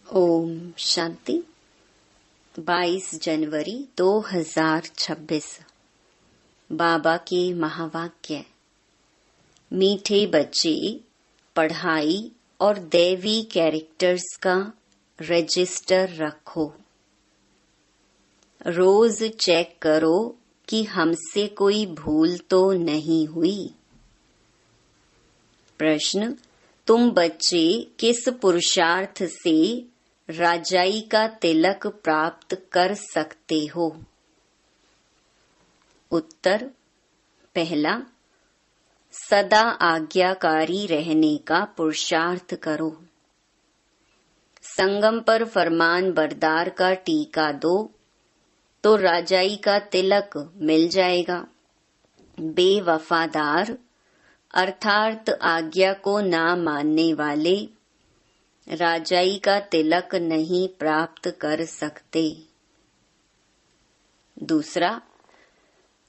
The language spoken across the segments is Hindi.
ओम शांति। 22 जनवरी 2026। बाबा के महावाक्य। मीठे बच्चे, पढ़ाई और दैवी कैरेक्टर्स का रजिस्टर रखो। रोज चेक करो कि हमसे कोई भूल तो नहीं हुई। प्रश्न: तुम बच्चे किस पुरुषार्थ से राजाई का तिलक प्राप्त कर सकते हो? उत्तर: पहला, सदा आज्ञाकारी रहने का पुरुषार्थ करो। संगम पर फरमान बरदार का टीका दो तो राजाई का तिलक मिल जाएगा। बेवफादार अर्थात आज्ञा को ना मानने वाले राजाई का तिलक नहीं प्राप्त कर सकते। दूसरा,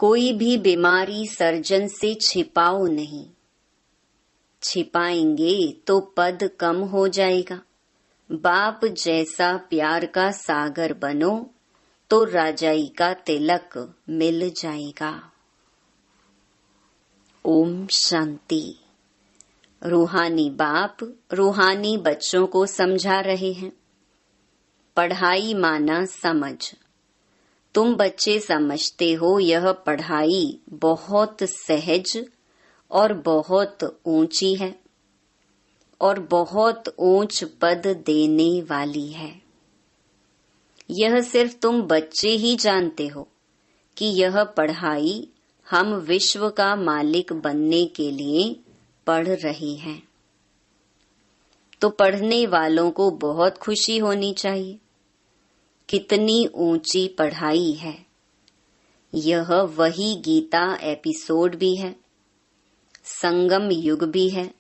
कोई भी बीमारी सर्जन से छिपाओ नहीं। छिपाएंगे तो पद कम हो जाएगा। बाप जैसा प्यार का सागर बनो तो राजाई का तिलक मिल जाएगा। ओम शांति। रूहानी बाप रूहानी बच्चों को समझा रहे हैं। पढ़ाई माना समझ। तुम बच्चे समझते हो यह पढ़ाई बहुत सहज और बहुत ऊंची है और बहुत ऊंच पद देने वाली है। यह सिर्फ तुम बच्चे ही जानते हो कि यह पढ़ाई हम विश्व का मालिक बनने के लिए पढ़ रहे हैं। तो पढ़ने वालों को बहुत खुशी होनी चाहिए। कितनी ऊंची पढ़ाई है। यह वही गीता एपिसोड भी है, संगम युग भी है।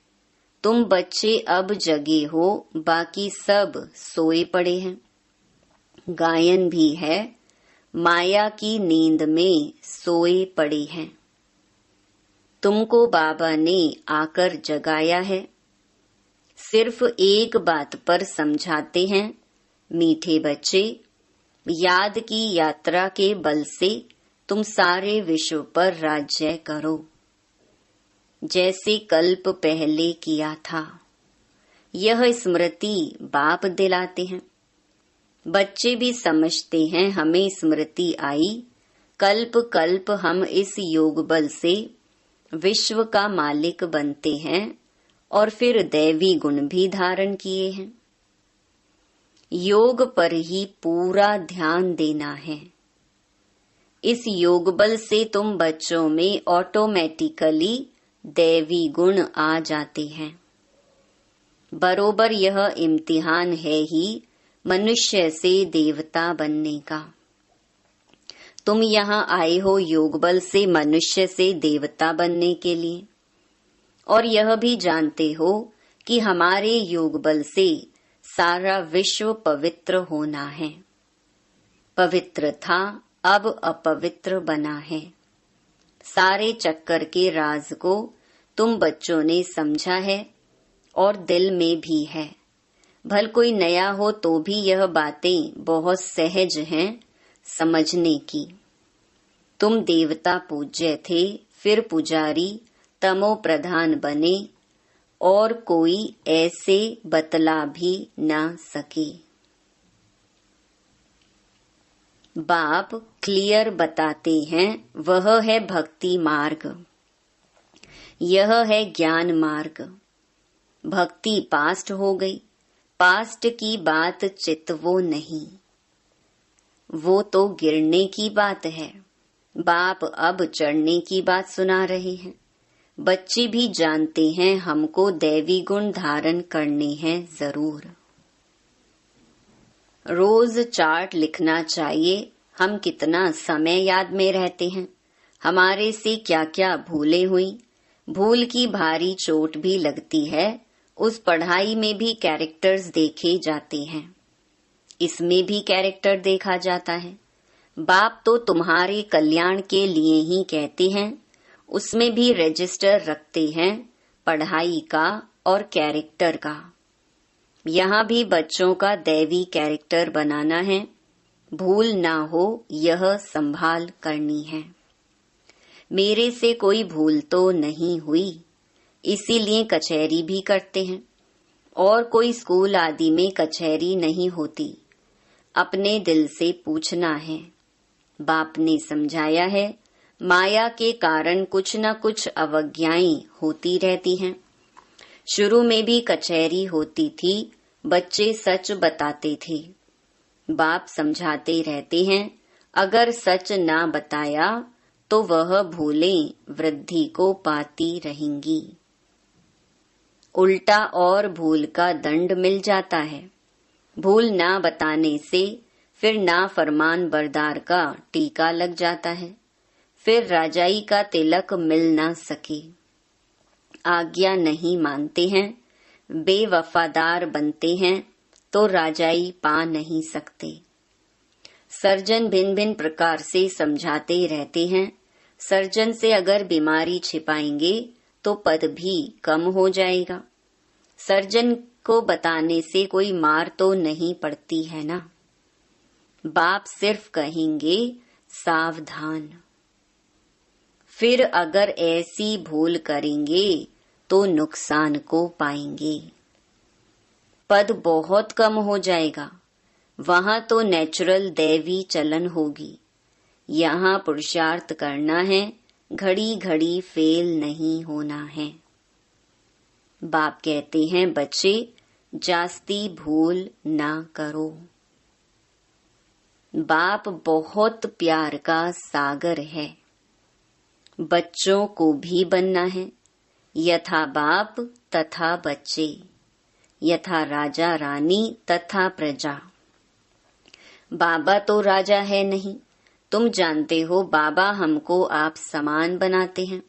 तुम बच्चे अब जगे हो, बाकी सब सोए पड़े हैं। गायन भी है, माया की नींद में सोए पड़े हैं। तुमको बाबा ने आकर जगाया है। सिर्फ एक बात पर समझाते हैं, मीठे बच्चे, याद की यात्रा के बल से तुम सारे विश्व पर राज्य करो, जैसे कल्प पहले किया था। यह स्मृति बाप दिलाते हैं। बच्चे भी समझते हैं हमें स्मृति आई, कल्प कल्प हम इस योग बल से विश्व का मालिक बनते हैं और फिर दैवी गुण भी धारण किए हैं। योग पर ही पूरा ध्यान देना है। इस योग बल से तुम बच्चों में ऑटोमेटिकली दैवी गुण आ जाते हैं। बरोबर यह इम्तिहान है ही मनुष्य से देवता बनने का। तुम यहाँ आए हो योग बल से मनुष्य से देवता बनने के लिए, और यह भी जानते हो कि हमारे योग बल से सारा विश्व पवित्र होना है। पवित्र था, अब अपवित्र बना है। सारे चक्कर के राज को तुम बच्चों ने समझा है और दिल में भी है। भल कोई नया हो तो भी यह बातें बहुत सहज हैं समझने की। तुम देवता पूज्य थे, फिर पुजारी तमो प्रधान बने और कोई ऐसे बतला भी ना सके। बाप क्लियर बताते हैं, वह है भक्ति मार्ग, यह है ज्ञान मार्ग। भक्ति पास्ट हो गई, पास्ट की बात चितवो नहीं, वो तो गिरने की बात है। बाप अब चढ़ने की बात सुना रहे हैं। बच्चे भी जानते हैं हमको दैवी गुण धारण करने हैं जरूर। रोज चार्ट लिखना चाहिए, हम कितना समय याद में रहते हैं, हमारे से क्या क्या भूलें हुई। भूल की भारी चोट भी लगती है। उस पढ़ाई में भी कैरेक्टर्स देखे जाते हैं, इसमें भी कैरेक्टर देखा जाता है। बाप तो तुम्हारे कल्याण के लिए ही कहते हैं, उसमें भी रजिस्टर रखते हैं पढ़ाई का और कैरेक्टर का। यहाँ भी बच्चों का दैवी कैरेक्टर बनाना है, भूल ना हो यह संभाल करनी है। मेरे से कोई भूल तो नहीं हुई, इसीलिए कचहरी भी करते हैं। और कोई स्कूल आदि में कचहरी नहीं होती, अपने दिल से पूछना है। बाप ने समझाया है, माया के कारण कुछ न कुछ अवज्ञाएं होती रहती हैं। शुरू में भी कचहरी होती थी, बच्चे सच बताते थे। बाप समझाते रहते हैं, अगर सच ना बताया तो वह भूलें वृद्धि को पाती रहेंगी। उल्टा और भूल का दंड मिल जाता है। भूल ना बताने से फिर ना फरमान बरदार का टीका लग जाता है, फिर राजाई का तिलक मिल ना सके। आज्ञा नहीं मानते हैं, बेवफादार बनते हैं तो राजाई पा नहीं सकते। सर्जन भिन्न भिन्न प्रकार से समझाते रहते हैं। सर्जन से अगर बीमारी छिपाएंगे तो पद भी कम हो जाएगा। सर्जन को बताने से कोई मार तो नहीं पड़ती है ना। बाप सिर्फ कहेंगे सावधान। फिर अगर ऐसी भूल करेंगे तो नुकसान को पाएंगे। पद बहुत कम हो जाएगा, वहां तो नेचुरल दैवी चलन होगी। यहाँ पुरुषार्थ करना है, घड़ी घड़ी फेल नहीं होना है। बाप कहते हैं, बच्चे जास्ती भूल ना करो। बाप बहुत प्यार का सागर है। बच्चों को भी बनना है, यथा बाप तथा बच्चे, यथा राजा रानी तथा प्रजा। बाबा तो राजा है नहीं, तुम जानते हो बाबा हमको आप समान बनाते हैं।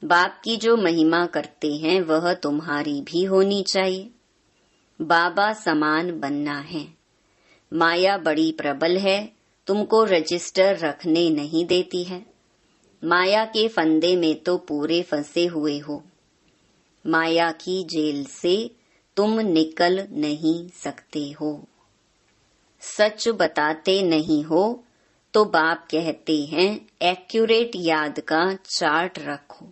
बाप की जो महिमा करते हैं वह तुम्हारी भी होनी चाहिए। बाबा समान बनना है। माया बड़ी प्रबल है, तुमको रजिस्टर रखने नहीं देती है। माया के फंदे में तो पूरे फंसे हुए हो। माया की जेल से तुम निकल नहीं सकते हो। सच बताते नहीं हो तो बाप कहते हैं, एक्यूरेट याद का चार्ट रखो।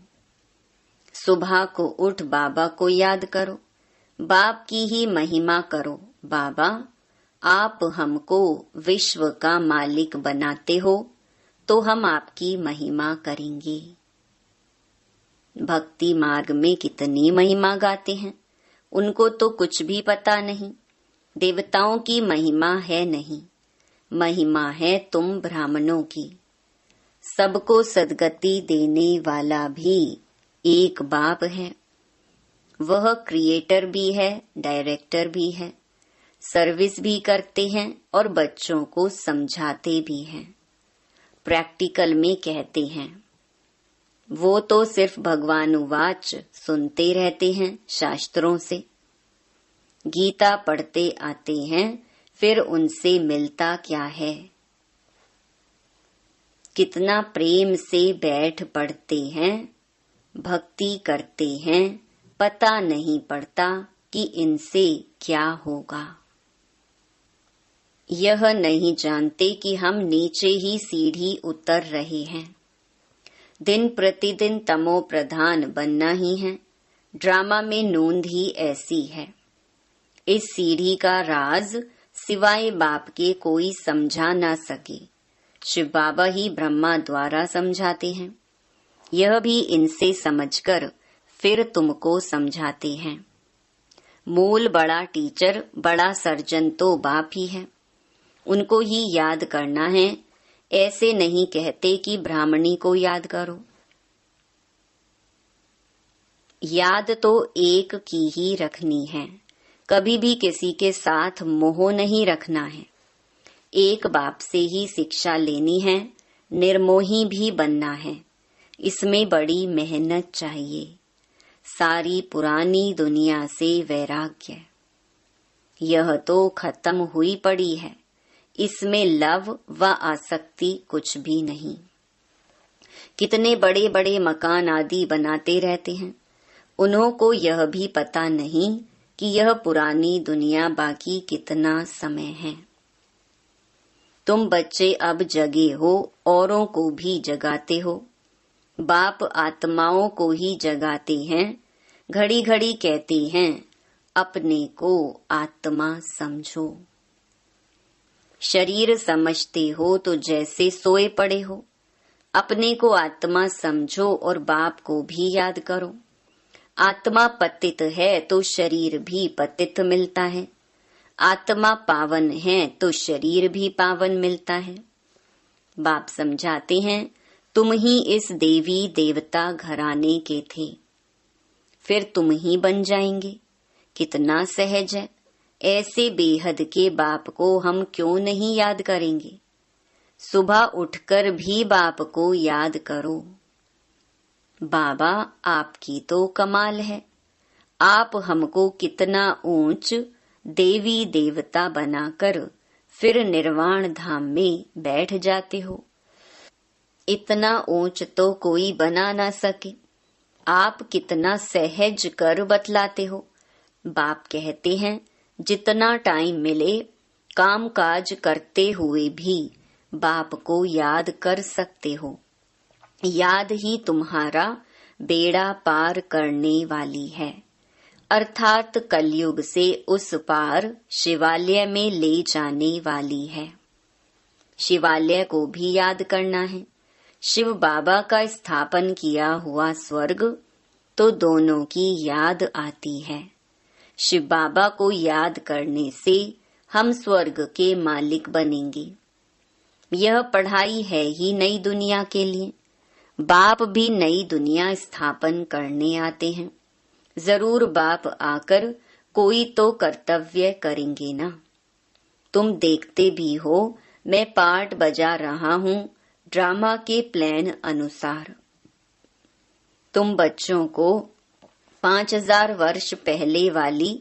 सुबह को उठ बाबा को याद करो, बाप की ही महिमा करो। बाबा, आप हमको विश्व का मालिक बनाते हो तो हम आपकी महिमा करेंगे। भक्ति मार्ग में कितनी महिमा गाते हैं, उनको तो कुछ भी पता नहीं। देवताओं की महिमा है नहीं, महिमा है तुम ब्राह्मणों की। सबको सद्गति देने वाला भी एक बाप है। वह क्रिएटर भी है, डायरेक्टर भी है, सर्विस भी करते हैं और बच्चों को समझाते भी हैं। प्रैक्टिकल में कहते हैं, वो तो सिर्फ भगवानुवाच सुनते रहते हैं शास्त्रों से। गीता पढ़ते आते हैं, फिर उनसे मिलता क्या है। कितना प्रेम से बैठ पढ़ते हैं, भक्ति करते हैं, पता नहीं पड़ता कि इनसे क्या होगा। यह नहीं जानते कि हम नीचे ही सीढ़ी उतर रहे हैं। दिन प्रतिदिन तमो प्रधान बनना ही है। ड्रामा में नूंद ही ऐसी है। इस सीढ़ी का राज सिवाय बाप के कोई समझा ना सके। शिव बाबा ही ब्रह्मा द्वारा समझाते हैं। यह भी इनसे समझकर फिर तुमको समझाते हैं। मूल बड़ा टीचर, बड़ा सर्जन तो बाप ही है, उनको ही याद करना है। ऐसे नहीं कहते कि ब्राह्मणी को याद करो। याद तो एक की ही रखनी है, कभी भी किसी के साथ मोह नहीं रखना है। एक बाप से ही शिक्षा लेनी है, निर्मोही भी बनना है। इसमें बड़ी मेहनत चाहिए। सारी पुरानी दुनिया से वैराग्य, यह तो खत्म हुई पड़ी है। इसमें लव व आसक्ति कुछ भी नहीं। कितने बड़े बड़े मकान आदि बनाते रहते हैं, उन्हों को यह भी पता नहीं कि यह पुरानी दुनिया बाकी कितना समय है। तुम बच्चे अब जगे हो, औरों को भी जगाते हो। बाप आत्माओं को ही जगाते हैं, घड़ी घड़ी कहते हैं अपने को आत्मा समझो। शरीर समझते हो तो जैसे सोए पड़े हो। अपने को आत्मा समझो और बाप को भी याद करो। आत्मा पतित है तो शरीर भी पतित मिलता है। आत्मा पावन है तो शरीर भी पावन मिलता है। बाप समझाते हैं तुम ही इस देवी देवता घराने के थे, फिर तुम ही बन जाएंगे। कितना सहज है। ऐसे बेहद के बाप को हम क्यों नहीं याद करेंगे। सुबह उठकर भी बाप को याद करो। बाबा आपकी तो कमाल है। आप हमको कितना ऊंच देवी देवता बनाकर फिर निर्वाण धाम में बैठ जाते हो। इतना ऊंच तो कोई बना ना सके। आप कितना सहज कर बतलाते हो। बाप कहते हैं जितना टाइम मिले काम काज करते हुए भी बाप को याद कर सकते हो। याद ही तुम्हारा बेड़ा पार करने वाली है, अर्थात कलयुग से उस पार शिवालय में ले जाने वाली है। शिवालय को भी याद करना है। शिव बाबा का स्थापन किया हुआ स्वर्ग तो दोनों की याद आती है। शिव बाबा को याद करने से हम स्वर्ग के मालिक बनेंगे। यह पढ़ाई है ही नई दुनिया के लिए। बाप भी नई दुनिया स्थापन करने आते हैं। जरूर बाप आकर कोई तो कर्तव्य करेंगे ना। तुम देखते भी हो मैं पार्ट बजा रहा हूँ ड्रामा के प्लान अनुसार। तुम बच्चों को 5000 वर्ष पहले वाली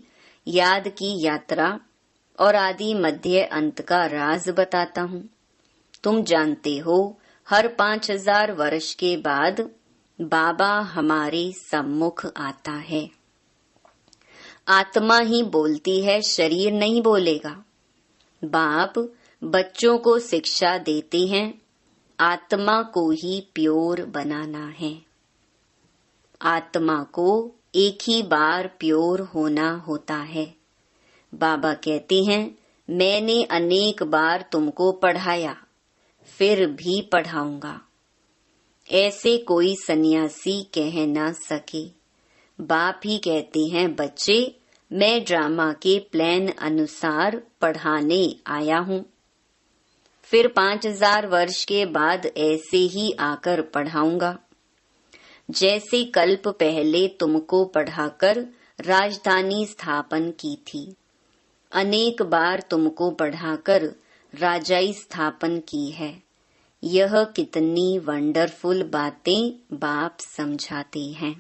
याद की यात्रा और आदि मध्य अंत का राज बताता हूँ। तुम जानते हो हर 5000 वर्ष के बाद बाबा हमारे सम्मुख आता है। आत्मा ही बोलती है, शरीर नहीं बोलेगा। बाप बच्चों को शिक्षा देते हैं आत्मा को ही प्योर बनाना है। आत्मा को एक ही बार प्योर होना होता है। बाबा कहते हैं मैंने अनेक बार तुमको पढ़ाया, फिर भी पढ़ाऊंगा। ऐसे कोई सन्यासी कह ना सके। बाप ही कहते हैं बच्चे मैं ड्रामा के प्लान अनुसार पढ़ाने आया हूँ। फिर 5000 वर्ष के बाद ऐसे ही आकर पढ़ाऊंगा। जैसे कल्प पहले तुमको पढ़ाकर राजधानी स्थापन की थी, अनेक बार तुमको पढ़ाकर राजाई स्थापन की है। यह कितनी वंडरफुल बातें बाप समझाते हैं।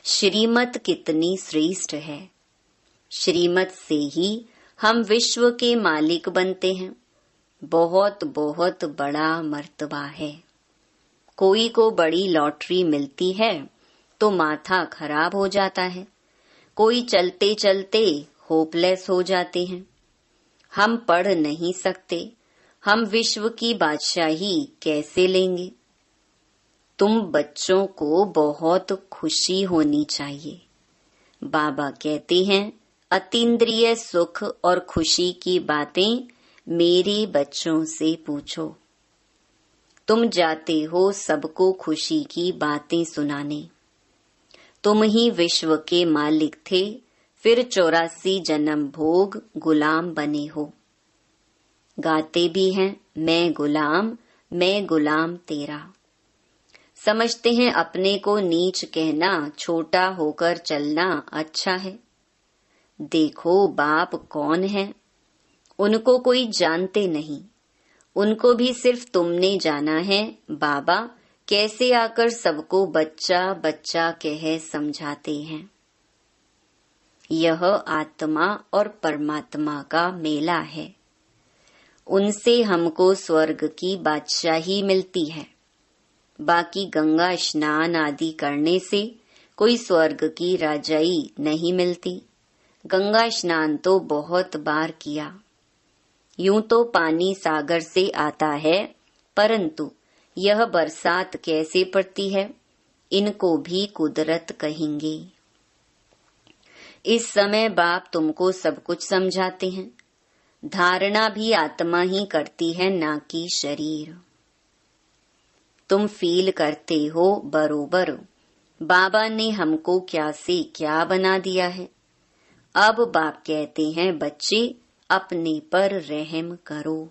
श्रीमत कितनी श्रेष्ठ है। श्रीमत से ही हम विश्व के मालिक बनते हैं। बहुत बहुत बड़ा मर्तबा है। कोई को बड़ी लॉटरी मिलती है तो माथा खराब हो जाता है। कोई चलते चलते होपलेस हो जाते हैं। हम पढ़ नहीं सकते, हम विश्व की बादशाही कैसे लेंगे। तुम बच्चों को बहुत खुशी होनी चाहिए। बाबा कहते हैं अतीन्द्रिय सुख और खुशी की बातें मेरे बच्चों से पूछो। तुम जाते हो सबको खुशी की बातें सुनाने। तुम ही विश्व के मालिक थे, फिर 84 जन्म भोग गुलाम बने हो। गाते भी हैं मैं गुलाम तेरा। समझते हैं अपने को नीच कहना, छोटा होकर चलना अच्छा है। देखो बाप कौन है, उनको कोई जानते नहीं। उनको भी सिर्फ तुमने जाना है। बाबा कैसे आकर सबको बच्चा बच्चा कह समझाते हैं। यह आत्मा और परमात्मा का मेला है। उनसे हमको स्वर्ग की बादशाही मिलती है। बाकी गंगा स्नान आदि करने से कोई स्वर्ग की राजाई नहीं मिलती। गंगा स्नान तो बहुत बार किया। यूं तो पानी सागर से आता है, परंतु यह बरसात कैसे पड़ती है, इनको भी कुदरत कहेंगे। इस समय बाप तुमको सब कुछ समझाते हैं। धारणा भी आत्मा ही करती है, ना कि शरीर। तुम फील करते हो बरोबर बाबा ने हमको क्या से क्या बना दिया है। अब बाप कहते हैं, बच्चे अपने पर रहम करो,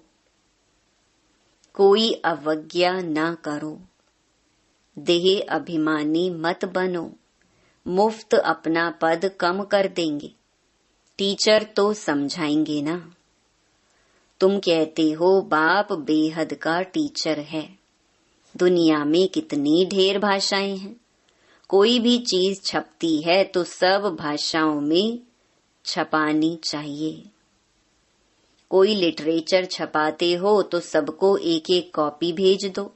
कोई अवज्ञा ना करो, देह अभिमानी मत बनो। मुफ्त अपना पद कम कर देंगे, टीचर तो समझाएंगे ना। तुम कहते हो बाप बेहद का टीचर है। दुनिया में कितनी ढेर भाषाएं हैं। कोई भी चीज छपती है तो सब भाषाओं में छपानी चाहिए। कोई लिटरेचर छपाते हो तो सबको एक एक कॉपी भेज दो।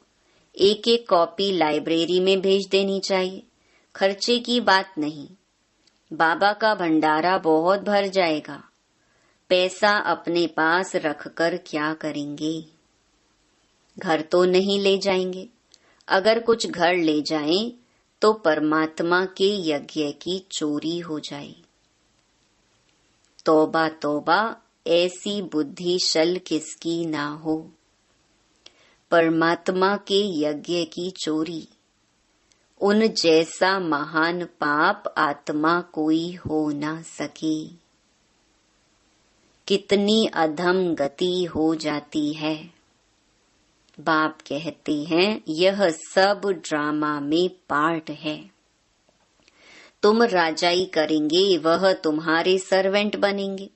एक एक कॉपी लाइब्रेरी में भेज देनी चाहिए। खर्चे की बात नहीं। बाबा का भंडारा बहुत भर जाएगा। पैसा अपने पास रखकर क्या करेंगे? घर तो नहीं ले जाएंगे। अगर कुछ घर ले जाएं तो परमात्मा के यज्ञ की चोरी हो जाए। तौबा तौबा, ऐसी बुद्धि शल किसकी ना हो। परमात्मा के यज्ञ की चोरी, उन जैसा महान पाप आत्मा कोई हो ना सके। कितनी अधम गति हो जाती है। बाप कहते हैं, यह सब ड्रामा में पार्ट है। तुम राजाई करेंगे, वह तुम्हारे सर्वेंट बनेंगे।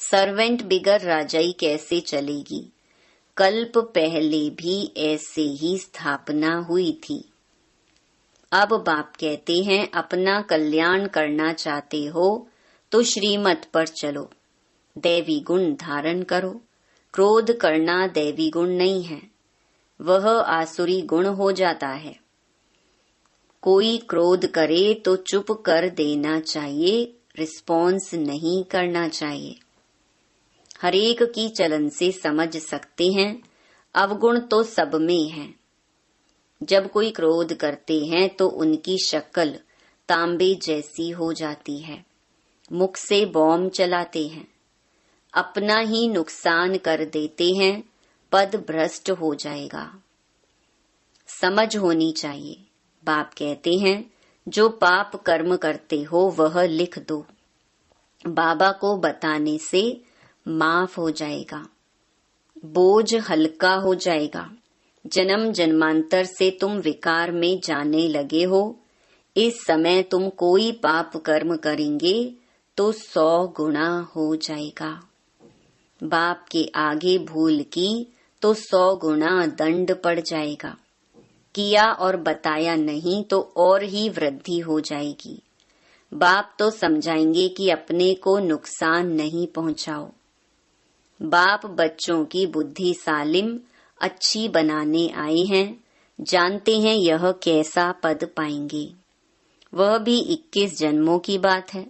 सर्वेंट बिगर राजाई कैसे चलेगी? कल्प पहले भी ऐसे ही स्थापना हुई थी। अब बाप कहते हैं, अपना कल्याण करना चाहते हो तो श्रीमत पर चलो, दैवी गुण धारण करो। क्रोध करना दैवी गुण नहीं है, वह आसुरी गुण हो जाता है। कोई क्रोध करे तो चुप कर देना चाहिए, रिस्पॉन्स नहीं करना चाहिए। हरेक की चलन से समझ सकते हैं, अवगुण तो सब में है। जब कोई क्रोध करते हैं तो उनकी शक्ल तांबे जैसी हो जाती है। मुख से बॉम्ब चलाते हैं, अपना ही नुकसान कर देते हैं, पद भ्रष्ट हो जाएगा। समझ होनी चाहिए। बाप कहते हैं, जो पाप कर्म करते हो वह लिख दो। बाबा को बताने से माफ हो जाएगा, बोझ हल्का हो जाएगा। जन्म जन्मांतर से तुम विकार में जाने लगे हो। इस समय तुम कोई पाप कर्म करेंगे तो 100 गुना हो जाएगा। बाप के आगे भूल की तो 100 गुना दंड पड़ जाएगा। किया और बताया नहीं तो और ही वृद्धि हो जाएगी। बाप तो समझाएंगे कि अपने को नुकसान नहीं पहुंचाओ। बाप बच्चों की बुद्धि सालिम अच्छी बनाने आए हैं। जानते हैं यह कैसा पद पाएंगे। वह भी 21 जन्मों की बात है।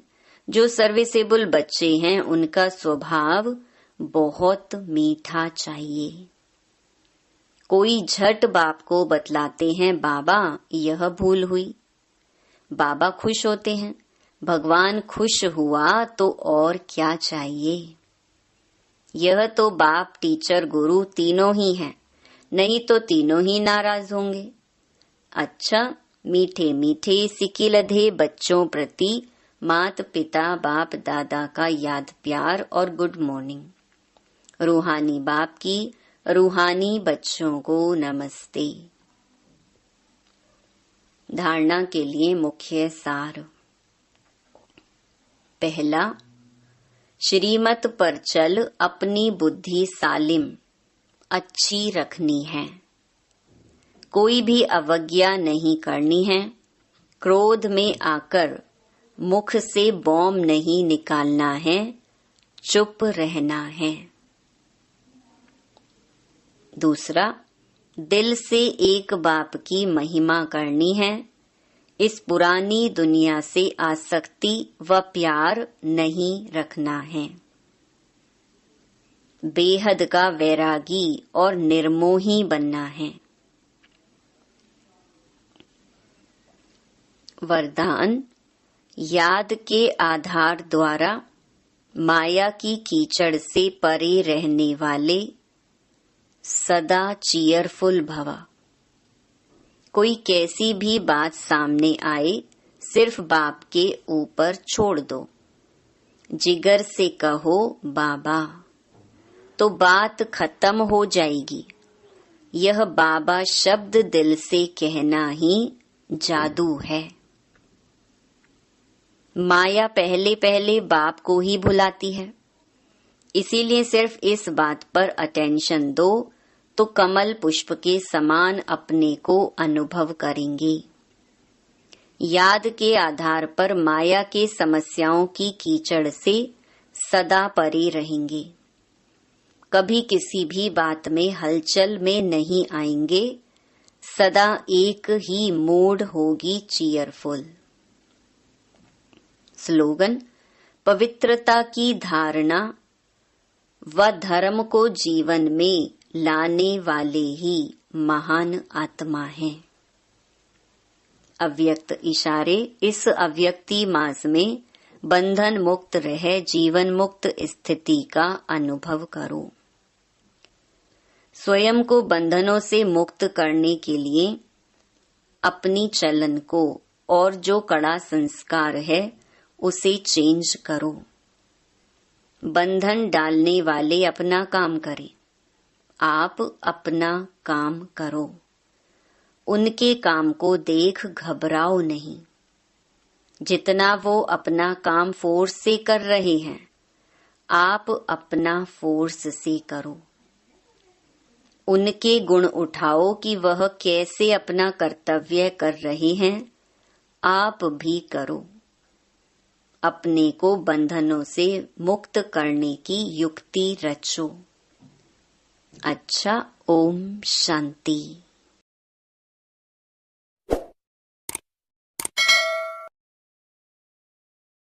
जो सर्विसेबल बच्चे हैं उनका स्वभाव बहुत मीठा चाहिए। कोई झट बाप को बतलाते हैं, बाबा यह भूल हुई। बाबा खुश होते हैं। भगवान खुश हुआ तो और क्या चाहिए। यह तो बाप टीचर गुरु तीनों ही हैं, नहीं तो तीनों ही नाराज होंगे। अच्छा, मीठे मीठे सिकी लधे बच्चों प्रति मात पिता बाप दादा का याद प्यार और गुड मॉर्निंग। रूहानी बाप की रूहानी बच्चों को नमस्ते। धारणा के लिए मुख्य सार। पहला, श्रीमत पर चल अपनी बुद्धि सालिम अच्छी रखनी है। कोई भी अवज्ञा नहीं करनी है। क्रोध में आकर मुख से बॉम्ब नहीं निकालना है, चुप रहना है। दूसरा, दिल से एक बाप की महिमा करनी है। इस पुरानी दुनिया से आसक्ति व प्यार नहीं रखना है। बेहद का वैरागी और निर्मोही बनना है। वरदान, याद के आधार द्वारा माया की कीचड़ से परे रहने वाले सदा चीयरफुल भव। कोई कैसी भी बात सामने आए, सिर्फ बाप के ऊपर छोड़ दो। जिगर से कहो बाबा, तो बात खत्म हो जाएगी। यह बाबा शब्द दिल से कहना ही जादू है। माया पहले पहले बाप को ही भुलाती है, इसीलिए सिर्फ इस बात पर अटेंशन दो तो कमल पुष्प के समान अपने को अनुभव करेंगे। याद के आधार पर माया के समस्याओं की कीचड़ से सदा परे रहेंगे। कभी किसी भी बात में हलचल में नहीं आएंगे। सदा एक ही मूड होगी चीयरफुल। स्लोगन, पवित्रता की धारणा व धर्म को जीवन में लाने वाले ही महान आत्मा हैं। अव्यक्त इशारे, इस अव्यक्ति मास में बंधन मुक्त रह जीवन मुक्त स्थिति का अनुभव करो। स्वयं को बंधनों से मुक्त करने के लिए अपनी चलन को और जो कड़ा संस्कार है उसे चेंज करो। बंधन डालने वाले अपना काम करें, आप अपना काम करो। उनके काम को देख घबराओ नहीं। जितना वो अपना काम फोर्स से कर रहे हैं, आप अपना फोर्स से करो। उनके गुण उठाओ कि वह कैसे अपना कर्तव्य कर रहे हैं, आप भी करो। अपने को बंधनों से मुक्त करने की युक्ति रचो। अच्छा, ओम शांति।